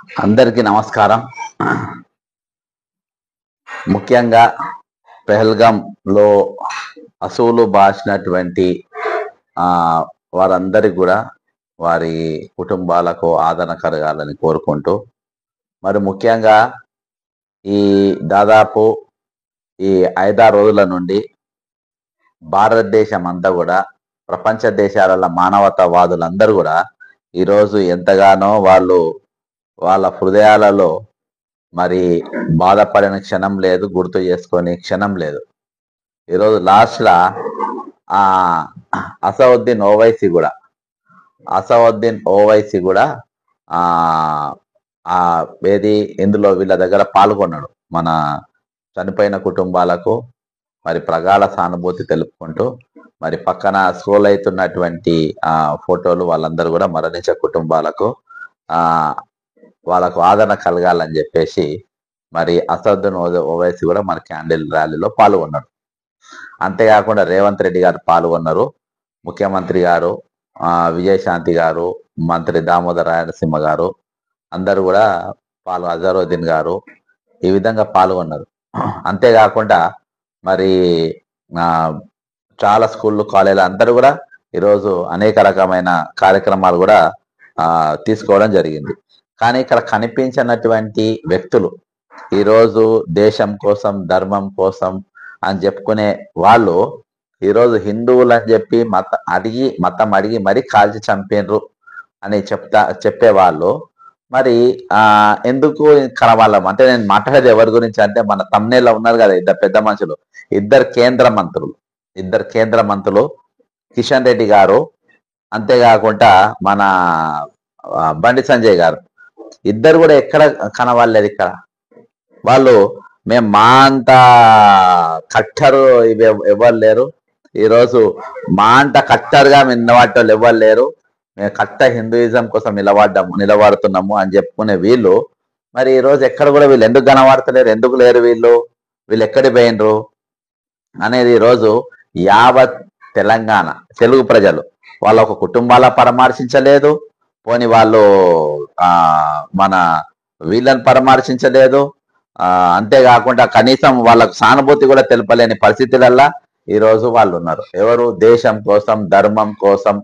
అందరికీ నమస్కారం. ముఖ్యంగా పెహల్గాంలో అసూలు బాసినటువంటి వారందరికీ కూడా వారి కుటుంబాలకు ఆదరణ కలగాలని కోరుకుంటూ, మరి ముఖ్యంగా ఈ దాదాపు ఈ 5-6 రోజుల నుండి భారతదేశం అంతా కూడా, ప్రపంచ దేశాల మానవతావాదులందరూ కూడా ఈరోజు ఎంతగానో వాళ్ళ హృదయాలలో మరి బాధపడిన క్షణం లేదు, గుర్తు చేసుకొని క్షణం లేదు. ఈరోజు లాస్ట్లా అసదుద్దీన్ ఓవైసీ కూడా ఏది ఇందులో వీళ్ళ దగ్గర పాల్గొన్నాడు. మన చనిపోయిన కుటుంబాలకు మరి ప్రగాఢ సానుభూతి తెలుపుకుంటూ, మరి పక్కన స్క్రోల్ అవుతున్నటువంటి ఫోటోలు వాళ్ళందరూ కూడా మరణించే కుటుంబాలకు వాళ్ళకు ఆదరణ కలగాలని చెప్పేసి మరి అసదుద్దీన్ ఓవైసీ కూడా మన క్యాండిల్ ర్యాలీలో పాల్గొన్నాడు. అంతేకాకుండా రేవంత్ రెడ్డి గారు పాల్గొన్నారు, ముఖ్యమంత్రి గారు, విజయశాంతి గారు, మంత్రి దామోదర్ రాయలసీమ గారు అందరూ కూడా అజరుద్దీన్ గారు ఈ విధంగా పాల్గొన్నారు. అంతేకాకుండా మరి చాలా స్కూళ్ళు, కాలేజీలు అందరూ కూడా ఈరోజు అనేక రకమైన కార్యక్రమాలు కూడా తీసుకోవడం జరిగింది. కానీ ఇక్కడ కనిపించినటువంటి వ్యక్తులు ఈరోజు దేశం కోసం, ధర్మం కోసం అని చెప్పుకునే వాళ్ళు ఈరోజు హిందువులు అని చెప్పి మతం అడిగి మరీ కాల్చి చంపినరు అని చెప్పేవాళ్ళు మరి ఎందుకు కలవాళ్ళం అంటే, నేను మాట్లాడేది ఎవరి గురించి అంటే, మన తమ్నేల్లో ఉన్నారు కదా ఇద్దరు పెద్ద మనుషులు, ఇద్దరు కేంద్ర మంత్రులు కిషన్ రెడ్డి గారు, అంతేకాకుండా మన బండి సంజయ్ గారు, ఇద్దరు కూడా ఎక్కడ కనవాలేదు. ఇక్కడ వాళ్ళు మేము మా అంత కట్టరు ఎవరు లేరు, ఈరోజు మా అంత కట్టరుగా మేము నిలబడేవాళ్ళు ఎవరు లేరు, మేము కట్ట హిందూయిజం కోసం నిలబడుతున్నాము అని చెప్పుకునే వీళ్ళు మరి ఈరోజు ఎక్కడ కూడా వీళ్ళు ఎందుకు కనబడతలేరు, ఎందుకు లేరు, వీళ్ళు ఎక్కడికి పోయినరు అనేది ఈరోజు యావత్ తెలంగాణ తెలుగు ప్రజలు వాళ్ళ ఒక కుటుంబాల పరామర్శించలేదు, పోని వాళ్ళు మన వీళ్ళని పరామర్శించలేదు, అంతేకాకుండా కనీసం వాళ్ళకు సానుభూతి కూడా తెలపలేని పరిస్థితులల్లా ఈరోజు వాళ్ళు ఉన్నారు. ఎవరు దేశం కోసం, ధర్మం కోసం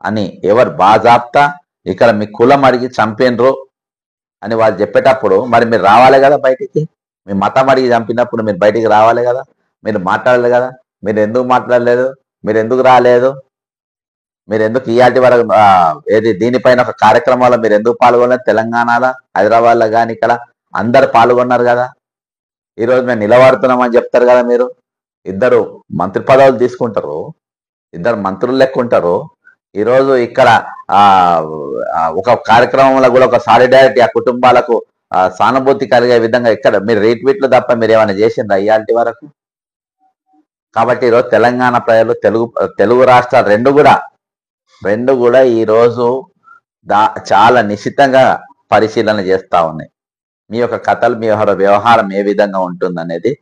అని ఎవరు బాజాప్తా ఇక్కడ మీ కులం అడిగి చంపినరు అని వాళ్ళు చెప్పేటప్పుడు మరి మీరు రావాలి కదా బయటికి. మీ మతం అడిగి చంపినప్పుడు మీరు బయటికి రావాలి కదా, మీరు మాట్లాడలేదు కదా. మీరు ఎందుకు మాట్లాడలేదు, మీరు ఎందుకు రాలేదు, మీరు ఎందుకు ఇయాటి వరకు దీనిపైన ఒక కార్యక్రమాల్లో మీరు ఎందుకు పాల్గొనలేదు? తెలంగాణలో, హైదరాబాద్లో కానీ ఇక్కడ అందరు పాల్గొన్నారు కదా. ఈరోజు మేము నిలబడుతున్నామని చెప్తారు కదా. మీరు ఇద్దరు మంత్రి పదవులు తీసుకుంటారు, ఇద్దరు మంత్రులు లెక్క ఉంటారు. ఈరోజు ఇక్కడ ఒక కార్యక్రమంలో కూడా ఒక సాలిడారిటీ ఆ కుటుంబాలకు సానుభూతి కలిగే విధంగా ఇక్కడ మీరు రీట్వీట్లు తప్ప మీరు ఏమైనా చేసిండ్రు అయ్యాల్టి వరకు? కాబట్టి ఈరోజు తెలంగాణ ప్రజలు, తెలుగు రాష్ట్రాలు రెండు కూడా ఈరోజు చాలా నిశ్చితంగా పరిశీలన చేస్తూ ఉన్నాయి. మీ యొక్క కథలు, మీ యొక్క వ్యవహారం ఏ విధంగా ఉంటుందనేది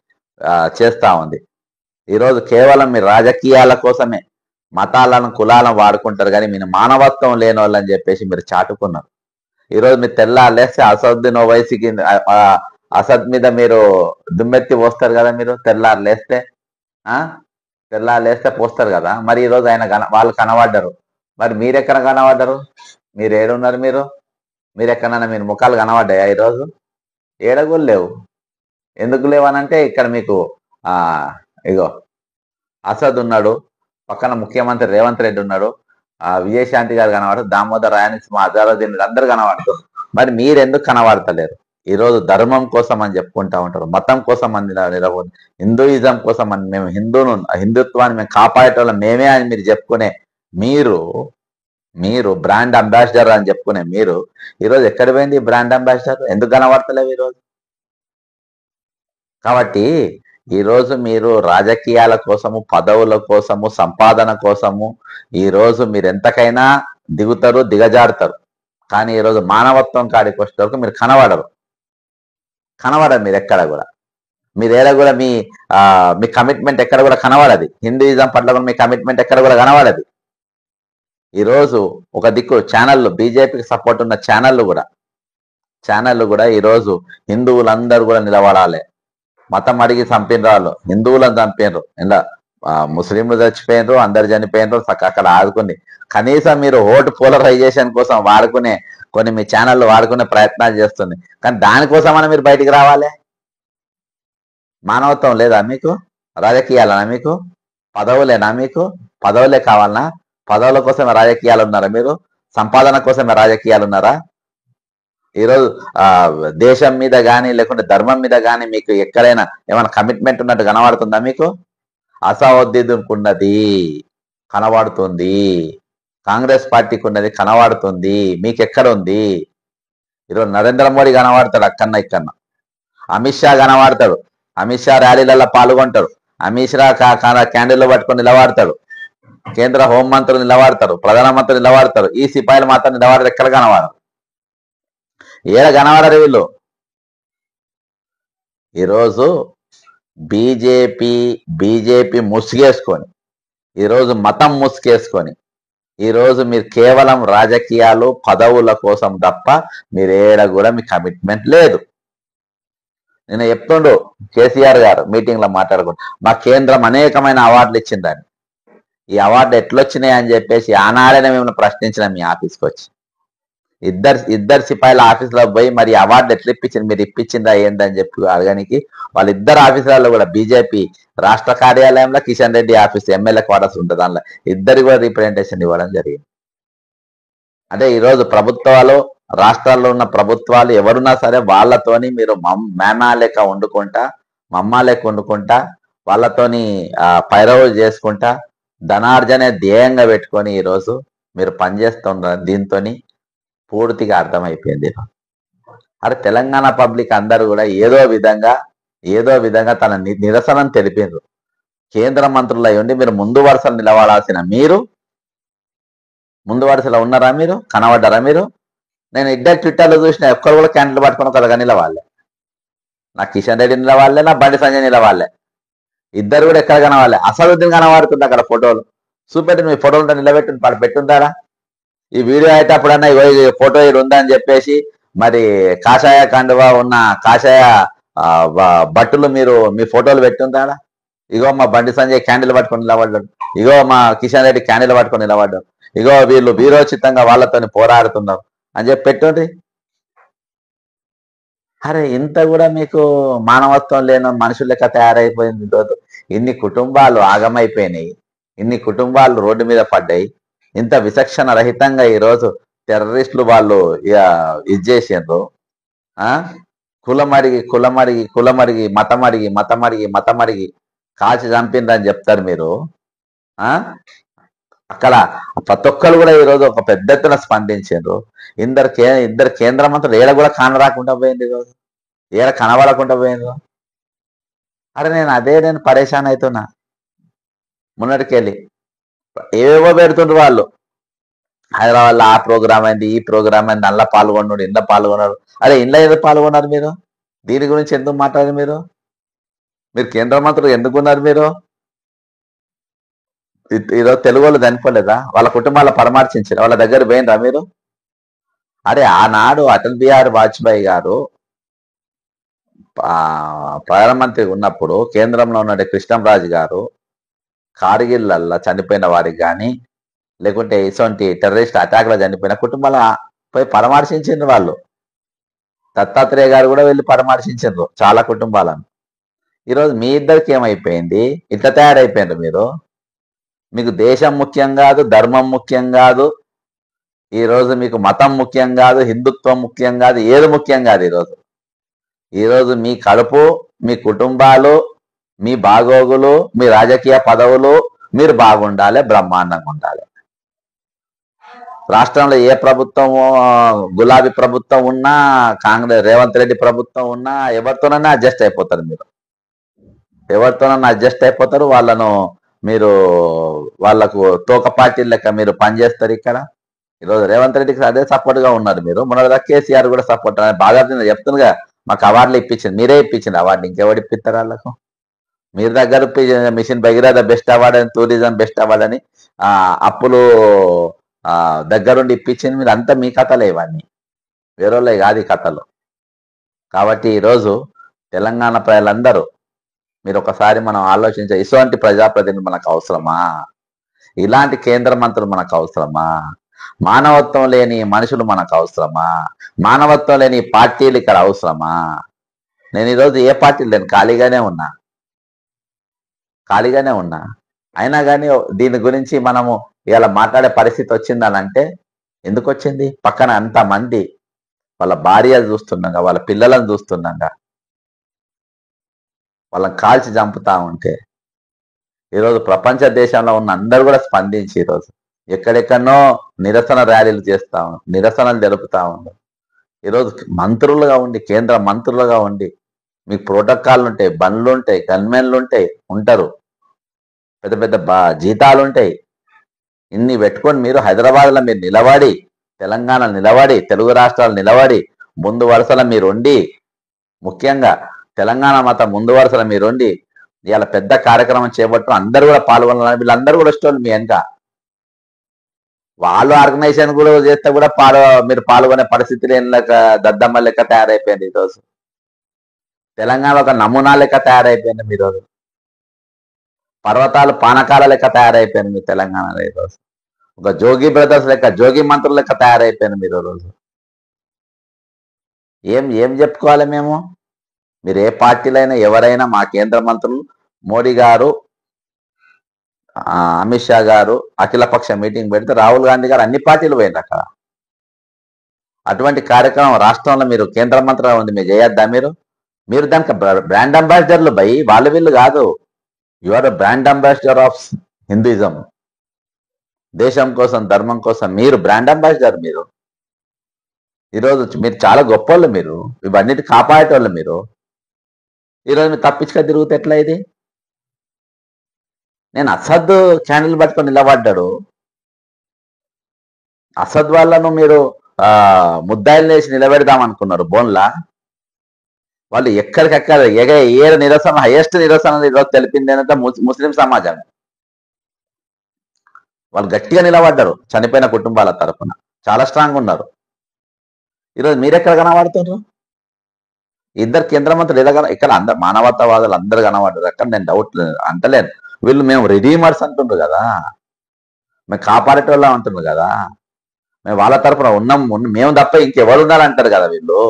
చేస్తూ ఉంది. ఈరోజు కేవలం మీ రాజకీయాల కోసమే మతాలను, కులాలను వాడుకుంటారు, కానీ మీరు మానవత్వం లేని వాళ్ళని చెప్పేసి మీరు చాటుకున్నారు. ఈరోజు మీరు తెల్లాలేస్తే అసదుద్దీన్ ఓవైసీకి అసద్ మీద మీరు దుమ్మెత్తి పోస్తారు కదా. మీరు తెల్లారులేస్తే పోస్తారు కదా. మరి ఈరోజు వాళ్ళు కనబడ్డారు, మరి మీరెక్కడ కనబడ్డారు? మీరు ఏడున్నారు? మీరు ఎక్కడన్నా మీరు ముఖాలు కనబడ్డాయా? ఈరోజు ఏడగులు లేవు. ఎందుకు లేవనంటే ఇక్కడ మీకు ఇగో అసద్ ఉన్నాడు, పక్కన ముఖ్యమంత్రి రేవంత్ రెడ్డి ఉన్నాడు, విజయశాంతి గారు కనబడతారు, దామోదర్ రాయలసీమ, అజరుద్దీన్ అందరు కనబడతారు. మరి మీరెందుకు కనబడతలేరు? ఈరోజు ధర్మం కోసం అని చెప్పుకుంటా ఉంటారు, మతం కోసం అని నిలబడి, హిందూయిజం కోసం అని, మేము హిందుత్వాన్ని మేము కాపాడేటోళ్ళం మేమే అని మీరు చెప్పుకునే మీరు బ్రాండ్ అంబాసిడర్ అని చెప్పుకునే మీరు ఈరోజు ఎక్కడ పోయింది బ్రాండ్ అంబాసిడర్? ఎందుకు కనబడతలేవు ఈరోజు? కాబట్టి ఈరోజు మీరు రాజకీయాల కోసము, పదవుల కోసము, సంపాదన కోసము ఈరోజు మీరు ఎంతకైనా దిగుతారు, దిగజారుతారు. కానీ ఈరోజు మానవత్వం కాడికి వచ్చే వరకు మీరు కనబడరు. మీరు ఎక్కడ కూడా, మీరు ఏడ కూడా మీ కమిట్మెంట్ ఎక్కడ కూడా కనబడది. హిందూయిజం పట్ల కూడా మీ కమిట్మెంట్ ఎక్కడ కూడా కనబడది. ఈరోజు ఒక దిక్కు ఛానళ్ళు, బీజేపీకి సపోర్ట్ ఉన్న ఛానళ్ళు కూడా ఛానళ్ళు కూడా ఈరోజు హిందువులందరూ కూడా నిలబడాలి. మతం అడిగి చంపినరు వాళ్ళు, హిందువులను చంపినరు, ఇలా ముస్లింలు చచ్చిపోయినరు, అందరు చనిపోయినరు. అక్కడ ఆదుకుని కనీసం మీరు ఓటు పోలరైజేషన్ కోసం వాడుకునే కొన్ని మీ ఛానళ్ళు వాడుకునే ప్రయత్నాలు చేస్తుంది. కానీ దానికోసమన్నా మీరు బయటికి రావాలి. మానవత్వం లేదా మీకు? రాజకీయాలనా మీకు? పదవులేనా మీకు? పదవులే కావాలనా? పదవుల కోసమే రాజకీయాలు ఉన్నారా మీరు? సంపాదన కోసమే రాజకీయాలు ఉన్నారా? ఈరోజు దేశం మీద కానీ లేకుంటే ధర్మం మీద కానీ మీకు ఎక్కడైనా ఏమైనా కమిట్మెంట్ ఉన్నట్టు కనబడుతుందా మీకు? అసౌద్దీన్కున్నది కనబడుతుంది, కాంగ్రెస్ పార్టీకి ఉన్నది కనబడుతుంది, మీకెక్కడ ఉంది? ఈరోజు నరేంద్ర మోడీ కనబడతాడు అక్కన్న ఇక్కన్న, అమిత్ షా కనబడతాడు, అమిత్ షా ర్యాలీలలో పాల్గొంటాడు, అమిత్ షా క్యాండిల్ పట్టుకొని నిలబడతాడు, కేంద్ర హోంమంత్రులు నిలబడతారు, ప్రధానమంత్రి నిలబడతారు. ఈ సిపాయిలు మాత్రం నిలబడరు, ఎక్కడ కనబడరు, ఏడ కనబడరు వీళ్ళు. ఈరోజు బీజేపీ ముసుగేసుకొని, ఈరోజు మతం ముసుగేసుకొని, ఈరోజు మీరు కేవలం రాజకీయాలు పదవుల కోసం తప్ప మీరేడ కూడా మీ కమిట్మెంట్ లేదు. నేను చెప్తుండు కేసీఆర్ గారు మీటింగ్ లో మాట్లాడుకుంటూ, మా కేంద్రం అనేకమైన అవార్డులు ఇచ్చిందని. ఈ అవార్డు ఎట్లొచ్చినాయి అని చెప్పేసి ఆనాడనే మేము ప్రశ్నించినాం మీ ఆఫీస్కి వచ్చి. ఇద్దరు సిపాయిల ఆఫీసులో పోయి మరి అవార్డు ఎట్లా ఇప్పించింది, మీరు ఇప్పించిందా ఏందని చెప్పి అడగడానికి వాళ్ళిద్దరు ఆఫీసులలో కూడా బీజేపీ రాష్ట్ర కార్యాలయంలో Kishan Reddy office MLA quarters ఉంటుంది, దానిలో ఇద్దరికి కూడా రిప్రజెంటేషన్ ఇవ్వడం జరిగింది. అంటే ఈరోజు ప్రభుత్వాలు, రాష్ట్రాల్లో ఉన్న ప్రభుత్వాలు ఎవరున్నా సరే వాళ్ళతోని మీరు మేమా లెక్క వండుకుంటా, మమ్మా లెక్క వండుకుంటా, వాళ్ళతోని పైరవులు చేసుకుంటా, ధనార్జనే ధ్యేయంగా పెట్టుకొని ఈరోజు మీరు పనిచేస్తున్నారు. దీంతో పూర్తిగా అర్థమైపోయింది. అరే తెలంగాణ పబ్లిక్ అందరూ కూడా ఏదో విధంగా తన నిరసనను తెలిపారు. కేంద్ర మంత్రులు అయ్యండి మీరు ముందు వరుసలు నిలబడాల్సిన మీరు ముందు వరుసలో ఉన్నారా? మీరు కనబడ్డారా? మీరు నేను ఇద్దరు ట్విట్టర్లో చూసిన ఒక్కరు కూడా క్యాండిల్ పట్టుకుని ఒకరుగా నిలవాళ్ళే. నా కిషన్ రెడ్డి నిలవాళ్ళే, నా బండి సంజయ్ నిలవాళ్ళే, ఇద్దరు కూడా ఎక్కడ కనవాళ్ళే. అసదుద్దీన్ కనబడుతుంది అక్కడ ఫోటోలు చూపెట్టి, మీ ఫోటోలు నిలబెట్టి పెట్టుంటారా? ఈ వీడియో అయితే అప్పుడన్నా ఫోటో ఇది ఉందని చెప్పేసి మరి కాషాయ కండువా ఉన్న కాషాయ బట్టలు మీరు మీ ఫోటోలు పెట్టుంటారా? ఇగో మా బండి సంజయ్ క్యాండిల్ పట్టుకొని నిలబడ్డాడు, ఇగో మా కిషన్ రెడ్డి క్యాండిల్ పట్టుకొని నిలబడ్డాడు, ఇగో వీళ్ళు వీరోచితంగా వాళ్ళతో పోరాడుతున్నారు అని చెప్పి పెట్టుండ్రి. అరే ఇంత కూడా మీకు మానవత్వం లేని మనుషుల లెక్క తయారైపోయింది. ఇన్ని కుటుంబాలు ఆగమైపోయినాయి, ఇన్ని కుటుంబాలు రోడ్డు మీద పడ్డాయి. ఇంత విచక్షణ రహితంగా ఈరోజు టెర్రరిస్టులు వాళ్ళు ఇది చేసిండ్రు. కులమరిగి మతమరిగి కాల్చి చంపిండ్రని చెప్తారు మీరు. అక్కడ ప్రతి ఒక్కరు కూడా ఈరోజు ఒక పెద్ద ఎత్తున స్పందించారు. ఇద్దరు కేంద్ర మంత్రులు ఏడ కూడా కానరాకుండా పోయింది, ఈరోజు ఏడ కనబడకుండా పోయిండ్రు. అరే నేను పరేషాన్ అవుతున్నా. మొన్నటికెళ్ళి ఏవేవో పెడుతుండ్రు వాళ్ళు, హైదరాబాద్లో ఆ ప్రోగ్రామ్ అయింది, ఈ ప్రోగ్రామ్ అయింది, అందులో పాల్గొన్నాడు, ఇంట్లో పాల్గొన్నాడు. అరే ఇంట్లో ఎందుకు పాల్గొన్నారు మీరు? దీని గురించి ఎందుకు మాట్లాడారు మీరు? కేంద్ర మంత్రులు ఎందుకున్నారు మీరు? ఈరోజు తెలుగు వాళ్ళు చనిపోలేదా? వాళ్ళ కుటుంబాల పరామర్శించారు, వాళ్ళ దగ్గర పోయినరా మీరు? అరే ఆనాడు అటల్ బిహారీ వాజ్పేయి గారు ప్రధానమంత్రి ఉన్నప్పుడు కేంద్రంలో ఉన్న కృష్ణంరాజు గారు కార్గిల్లల్లో చనిపోయిన వారికి కానీ లేకుంటే ఇటువంటి టెర్రరిస్ట్ అటాక్ లో చనిపోయిన కుటుంబాల పోయి పరామర్శించారు వాళ్ళు. దత్తాత్రేయ గారు కూడా వెళ్ళి పరామర్శించారు చాలా కుటుంబాలను. ఈరోజు మీ ఇద్దరికి ఏమైపోయింది? ఇట్లా తయారైపోయింది మీరు. మీకు దేశం ముఖ్యం కాదు, ధర్మం ముఖ్యం కాదు, ఈరోజు మీకు మతం ముఖ్యం కాదు, హిందుత్వం ముఖ్యం కాదు, ఏది ముఖ్యం కాదు. ఈరోజు మీ కడుపు, మీ కుటుంబాలు, మీ బాగోగులు, మీ రాజకీయ పదవులు మీరు బాగుండాలి, బ్రహ్మాండంగా ఉండాలి. రాష్ట్రంలో ఏ ప్రభుత్వం, గులాబీ ప్రభుత్వం ఉన్నా, కాంగ్రెస్ రేవంత్ రెడ్డి ప్రభుత్వం ఉన్నా, ఎవరితోనన్నా అడ్జస్ట్ అయిపోతారు మీరు. ఎవరితోనన్నా అడ్జస్ట్ అయిపోతారు. వాళ్ళకు తోక పార్టీల లెక్క మీరు పనిచేస్తారు ఇక్కడ. ఈరోజు రేవంత్ రెడ్డికి అదే సపోర్ట్ గా ఉన్నారు మీరు. మొన్న కేసీఆర్ కూడా సపోర్ట్ బాగా చెప్తుందిగా, మాకు అవార్డులు ఇప్పించింది, మీరే ఇప్పించింది అవార్డు, ఇంకెవరు ఇప్పిస్తారు వాళ్ళకు? మీరు దగ్గర మిషన్ భగీరథ బెస్ట్ అవార్డు అని, టూరిజం బెస్ట్ అవార్డు అని అప్పులు దగ్గరుండి ఇప్పించింది మీరు. అంతా మీ కథలే, ఇవన్నీ వేరే కాదు ఈ కథలు. కాబట్టి ఈరోజు తెలంగాణ ప్రజలందరూ మీరు ఒకసారి మనం ఆలోచించే ఇటువంటి ప్రజాప్రతినిధులు మనకు అవసరమా? ఇలాంటి కేంద్ర మంత్రులు మనకు అవసరమా? మానవత్వం లేని మనుషులు మనకు అవసరమా? మానవత్వం లేని పార్టీలు ఇక్కడ అవసరమా? నేను ఈరోజు ఏ పార్టీ లేను, ఖాళీగానే ఉన్నా. అయినా కానీ దీని గురించి మనము ఇలా మాట్లాడే పరిస్థితి వచ్చిందనంటే ఎందుకు వచ్చింది? పక్కన అంతమంది వాళ్ళ భార్యలు చూస్తుండగా, వాళ్ళ పిల్లలను చూస్తుండగా, వాళ్ళని కాల్చి చంపుతా ఉంటే ఈరోజు ప్రపంచ దేశంలో ఉన్న అందరూ కూడా స్పందించి ఈరోజు ఎక్కడెక్కడనో నిరసన ర్యాలీలు చేస్తా ఉన్నారు, నిరసనలు జరుపుతా ఉన్నారు. ఈరోజు మంత్రులుగా ఉండి, కేంద్ర మంత్రులుగా ఉండి, మీకు ప్రోటోకాల్ ఉంటాయి, బండ్లు ఉంటాయి, గన్మెన్లు ఉంటారు, పెద్ద పెద్ద జీతాలు ఉంటాయి. ఇన్ని పెట్టుకొని మీరు హైదరాబాద్లో మీరు నిలబడి, తెలంగాణ నిలబడి, తెలుగు రాష్ట్రాలు నిలబడి ముందు వరుసలో మీరుండి, ముఖ్యంగా తెలంగాణ మత ముందు వరుసలో మీరుండి ఇవాళ పెద్ద కార్యక్రమం చేపట్టు అందరూ కూడా పాల్గొనాలని వీళ్ళందరూ కూడా వచ్చేవాళ్ళు మీ వెనక. వాళ్ళు ఆర్గనైజేషన్ కూడా చేస్తే కూడా మీరు పాల్గొనే పరిస్థితి లేని లెక్క దద్దమ్మ లెక్క తయారైపోయింది ఈరోజు. తెలంగాణ ఒక నమూనా లెక్క తయారైపోయింది మీరోజు. పర్వతాలు పానకాల లెక్క తయారైపోయింది మీ తెలంగాణలో ఈరోజు. ఒక జోగి బ్రదర్స్ లెక్క, జోగి మంత్రుల లెక్క తయారైపోయింది మీరు రోజు. ఏం చెప్పుకోవాలి మేము? మీరు ఏ పార్టీలో అయినా ఎవరైనా, మా కేంద్ర మంత్రులు మోడీ గారు, అమిత్ షా గారు అఖిలపక్ష మీటింగ్ పెడితే రాహుల్ గాంధీ గారు అన్ని పార్టీలు పోయింది అక్కడ. అటువంటి కార్యక్రమం రాష్ట్రంలో మీరు కేంద్ర మంత్రిగా ఉంది, మీరు చేయొద్దా? మీరు దానికి బ్రాండ్ అంబాసిడర్లు బై, వాళ్ళు వీళ్ళు కాదు. You are brand ambassador of Hinduism. దేశం కోసం, ధర్మం కోసం మీరు బ్రాండ్ అంబాసిడర్. మీరు ఈరోజు మీరు చాలా గొప్పోళ్ళు, మీరు ఇవన్నిటి కాపాడేటోళ్ళు. మీరు ఈరోజు మీరు తప్పించుక తిరుగుతే ఎట్లా ఇది? నేను అసద్ క్యాండిల్ పట్టుకొని నిలబడ్డాడు. అసద్ వాళ్ళను మీరు ముద్దాయిలు వేసి నిలబెడదాం అనుకున్నారు బోన్లా. వాళ్ళు ఎక్కడికక్కడ ఏ నిరసన, హైయెస్ట్ నిరసన ఈరోజు తెలిపింది ఏంటంటే ముస్లిం సమాజం. వాళ్ళు గట్టిగా నిలబడ్డారు చనిపోయిన కుటుంబాల తరఫున, చాలా స్ట్రాంగ్ ఉన్నారు. ఈరోజు మీరెక్కడ కనబడుతున్నారు? ఇద్దరు కేంద్ర మంత్రులు ఇక్కడ అందరు మానవతావాదులు అందరు కనబడ్డారు. అక్కడ నేను డౌట్ అంటలేను. వీళ్ళు మేము రిడీమర్స్ అంటుండ్రు కదా, మేము కాపాడేటోళ్ళం అంటున్నారు కదా, మేము వాళ్ళ తరఫున ఉన్నాం, మేము తప్ప ఇంకెవరు ఉన్నారంటారు కదా. వీళ్ళు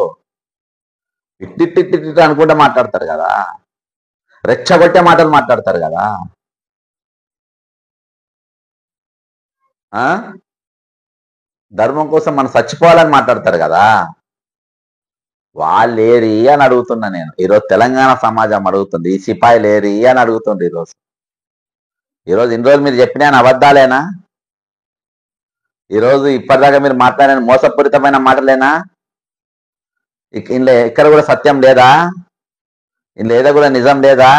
ఇట్టి అనుకుంటే మాట్లాడతారు కదా, రెచ్చగొట్టే మాటలు మాట్లాడతారు కదా. ధర్మం కోసం మనం చచ్చిపోవాలని మాట్లాడతారు కదా. వాళ్ళేరి అని అడుగుతున్నా నేను. ఈరోజు తెలంగాణ సమాజం అడుగుతుంది, ఈ సిపాయిలేరి అని అడుగుతుంది ఈరోజు. ఇన్ని రోజులు మీరు చెప్పిన అబద్ధాలేనా? ఈరోజు ఇప్పటిదాకా మీరు మాట్లాడిన మోసపూరితమైన మాటలేనా? ఇక్కడ కూడా సత్యం లేదా? ఇందులో కూడా నిజం లేదా?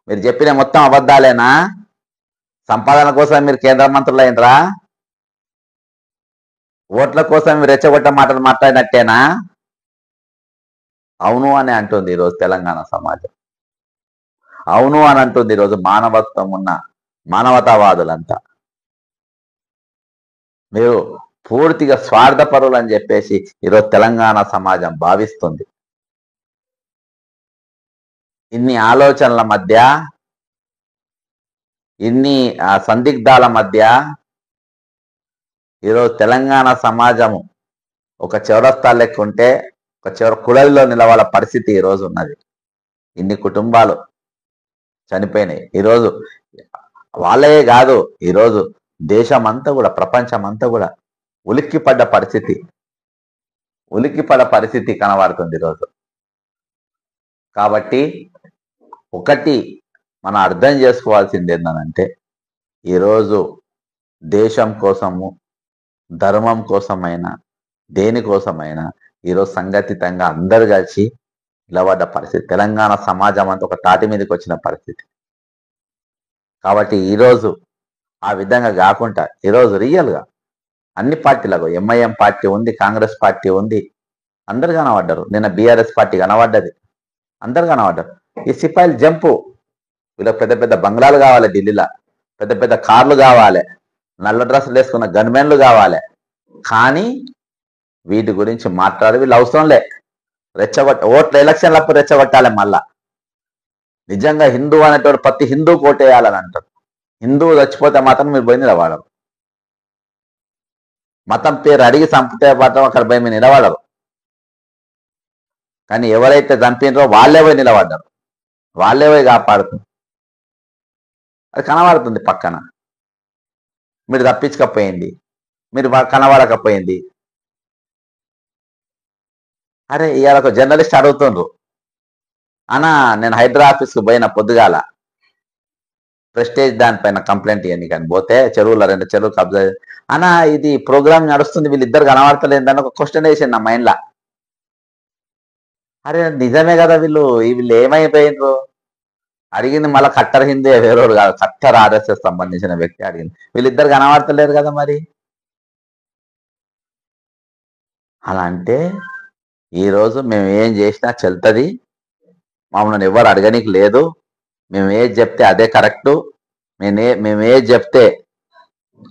మీరు చెప్పిన మొత్తం అబద్ధాలేనా? సంపాదన కోసం మీరు కేంద్ర మంత్రులు అయినరా? ఓట్ల కోసం మీరు రెచ్చగొట్ట మాటలు మాట్లాడినట్టేనా? అవును అని అంటుంది ఈరోజు తెలంగాణ సమాజం. అవును అని అంటుంది ఈరోజు మానవత్వం ఉన్న మానవతావాదులంతా. మీరు పూర్తిగా స్వార్థపరులు అని చెప్పేసి ఈరోజు తెలంగాణ సమాజం భావిస్తుంది. ఇన్ని ఆలోచనల మధ్య, ఇన్ని సందిగ్ధాల మధ్య ఈరోజు తెలంగాణ సమాజము ఒక చౌరస్తా లెక్క ఉంటే ఒక చివరి కుళల్లో నిలవాల పరిస్థితి ఈరోజు ఉన్నది. ఇన్ని కుటుంబాలు చనిపోయినాయి. ఈరోజు వాళ్ళే కాదు, ఈరోజు దేశం అంతా కూడా, ప్రపంచం అంతా కూడా ఉలిక్కిపడ్డ పరిస్థితి కనబడుతుంది ఈరోజు. కాబట్టి ఒకటి మనం అర్థం చేసుకోవాల్సింది ఏంటంటే, ఈరోజు దేశం కోసము, ధర్మం కోసమైనా, దేనికోసమైనా ఈరోజు సంఘటితంగా అందరు కలిసి నిలబడ్డ పరిస్థితి. తెలంగాణ సమాజం అంతా ఒక తాటి మీదకి వచ్చిన పరిస్థితి. కాబట్టి ఈరోజు ఆ విధంగా కాకుండా ఈరోజు రియల్గా అన్ని పార్టీలకు, ఎంఐఎం పార్టీ ఉంది, కాంగ్రెస్ పార్టీ ఉంది, అందరు కనబడ్డారు. నిన్న బీఆర్ఎస్ పార్టీ కనబడ్డది, అందరు కనబడ్డారు. ఈ సిపాయిలు జంపు, వీళ్ళకి పెద్ద పెద్ద బంగ్లాలు కావాలి, ఢిల్లీలో పెద్ద పెద్ద కార్లు కావాలి, నల్ల డ్రెస్సులు వేసుకున్న గన్మెన్లు కావాలి. కానీ వీటి గురించి మాట్లాడే వీళ్ళు అవసరం లే. ఓట్ల ఎలక్షన్లప్పుడు రెచ్చగొట్టాలి మళ్ళా. నిజంగా హిందూ అనేటోడు ప్రతి హిందూ కోటేయాలని అంటారు. హిందువు చచ్చిపోతే మాత్రం మీరు పోయి నిలబడరు. మతం పేరు అడిగి చంపితే మాత్రం అక్కడ పోయి మీరు నిలబడరు. కానీ ఎవరైతే చంపినరో వాళ్ళే పోయి నిలబడ్డారు, వాళ్ళే పోయి కాపాడుతుంది. అది కనబడుతుంది పక్కన. మీరు తప్పించకపోయింది, మీరు కనబడకపోయింది. అరే ఇవాళ ఒక జర్నలిస్ట్ అడుగుతుండ్రు, అన్నా నేను హైదరాబాద్ ఆఫీస్కి పోయిన పొద్దుగాల ప్రెస్టేజ్ దానిపైన కంప్లైంట్ ఇవ్వండి కానీ పోతే చెరువులో 2 చెరువులు కబ్జా. అన్నా ఇది ప్రోగ్రామ్ నడుస్తుంది, వీళ్ళిద్దరు కనబడతలేదని ఒక క్వశ్చన్ వేసింది నా మైండ్లో. అరే నిజమే కదా, వీళ్ళు ఏమైపోయినరు అడిగింది. మళ్ళీ కట్టర్ హిందూ వేరేవాడు కాదు, కట్టర్ ఆర్ఎస్ఎస్ సంబంధించిన వ్యక్తి అడిగింది. వీళ్ళిద్దరు కనబడతలేరు కదా మరి. అలా అంటే ఈరోజు మేము ఏం చేసినా చెల్తుంది, మమ్మల్ని ఎవరు అడగనికి లేదు, మేము ఏది చెప్తే అదే కరెక్టు, మేము ఏది చెప్తే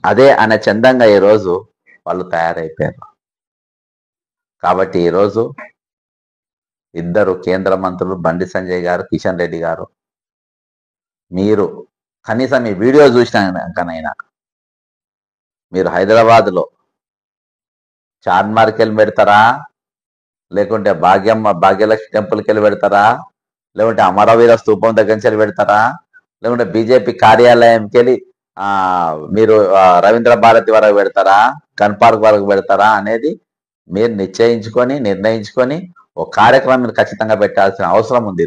అదే అనే చందంగా ఈరోజు వాళ్ళు తయారైపోయారు. కాబట్టి ఈరోజు ఇద్దరు కేంద్ర మంత్రులు బండి సంజయ్ గారు, కిషన్ రెడ్డి గారు, మీరు కనీసం ఈ వీడియో చూసినాకనైనా మీరు హైదరాబాద్లో చార్మార్కి వెళ్ళి పెడతారా, లేకుంటే భాగ్యలక్ష్మి టెంపుల్కి వెళ్ళి పెడతారా, లేకుంటే అమరవీర స్తూపం దగ్గర నుంచి వెళ్ళి పెడతారా, లేకుంటే బీజేపీ కార్యాలయంకి వెళ్ళి మీరు రవీంద్ర భారతి వరకు పెడతారా, గన్ పార్క్ వరకు పెడతారా అనేది మీరు నిర్ణయించుకొని ఒక కార్యక్రమం మీరు ఖచ్చితంగా పెట్టాల్సిన అవసరం ఉంది.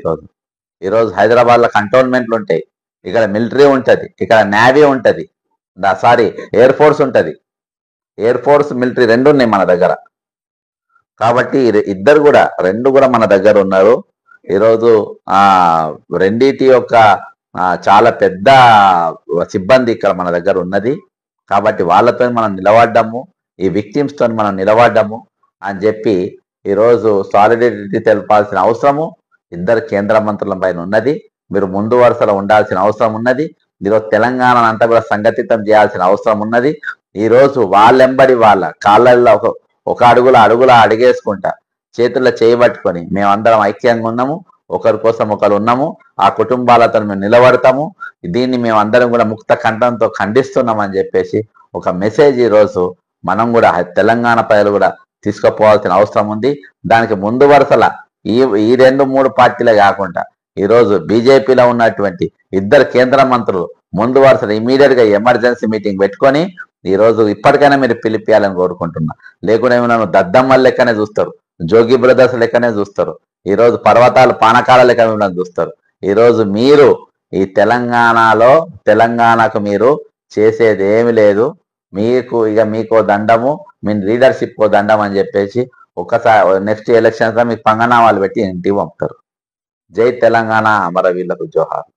ఈరోజు హైదరాబాద్లో కంటోన్మెంట్లు ఉంటాయి, ఇక్కడ మిలిటరీ ఉంటుంది, ఇక్కడ నేవీ ఉంటుంది, ఎయిర్ ఫోర్స్ ఉంటుంది. ఎయిర్ ఫోర్స్ మిలిటరీ 2 ఉన్నాయి మన దగ్గర. కాబట్టి రెండు కూడా మన దగ్గర ఉన్నారు. ఈరోజు రెండిటి యొక్క చాలా పెద్ద సిబ్బంది ఇక్కడ మన దగ్గర ఉన్నది. కాబట్టి వాళ్ళతో మనం నిలబడ్డాము, ఈ విక్టిమ్స్ తో మనం నిలబడ్డాము అని చెప్పి ఈరోజు సాలిడారిటీ తెలపాల్సిన అవసరము ఇద్దరు కేంద్ర మంత్రుల పైన ఉన్నది. మీరు ముందు వరుసలో ఉండాల్సిన అవసరం ఉన్నది. ఈరోజు తెలంగాణ అంతా కూడా సంఘటితం చేయాల్సిన అవసరం ఉన్నది. ఈరోజు వాళ్ళెంబడి వాళ్ళ కాళ్ళల్లో ఒక అడుగులా అడిగేసుకుంటా చేతుల్లో చేయబట్టుకొని మేమందరం ఐక్యంగా ఉన్నాము, ఒకరి కోసం ఒకరు ఉన్నాము, ఆ కుటుంబాలతో మేము నిలబడతాము, దీన్ని మేమందరం కూడా ముక్త కంఠంతో ఖండిస్తున్నామని చెప్పేసి ఒక మెసేజ్ ఈరోజు మనం కూడా తెలంగాణ ప్రజలు కూడా తీసుకుపోవాల్సిన అవసరం ఉంది. దానికి ముందు వరుసల ఈ 2-3 పార్టీలే కాకుండా ఈరోజు బీజేపీలో ఉన్నటువంటి ఇద్దరు కేంద్ర మంత్రులు ముందు వరుసలో ఇమీడియట్ గా ఎమర్జెన్సీ మీటింగ్ పెట్టుకొని ఈరోజు ఇప్పటికైనా మీరు పిలిపియాలని కోరుకుంటున్నా. లేకుండా నన్ను దద్దమ్మ లెక్కనే చూస్తారు, జోగి బ్రదర్స్ లెక్కనే చూస్తారు, ఈరోజు పర్వతాలు పానకాల లెక్క మిమ్మల్ని చూస్తారు. ఈరోజు మీరు ఈ తెలంగాణకు మీరు చేసేది ఏమి లేదు. మీకో దండము, మీ లీడర్షిప్ కో దండం అని చెప్పేసి ఒకసారి నెక్స్ట్ ఎలక్షన్స్ లో మీకు పంగనామాలు పెట్టి ఇంటికి పంపుతారు. జై తెలంగాణ, అమరవీరులకు జోహార్.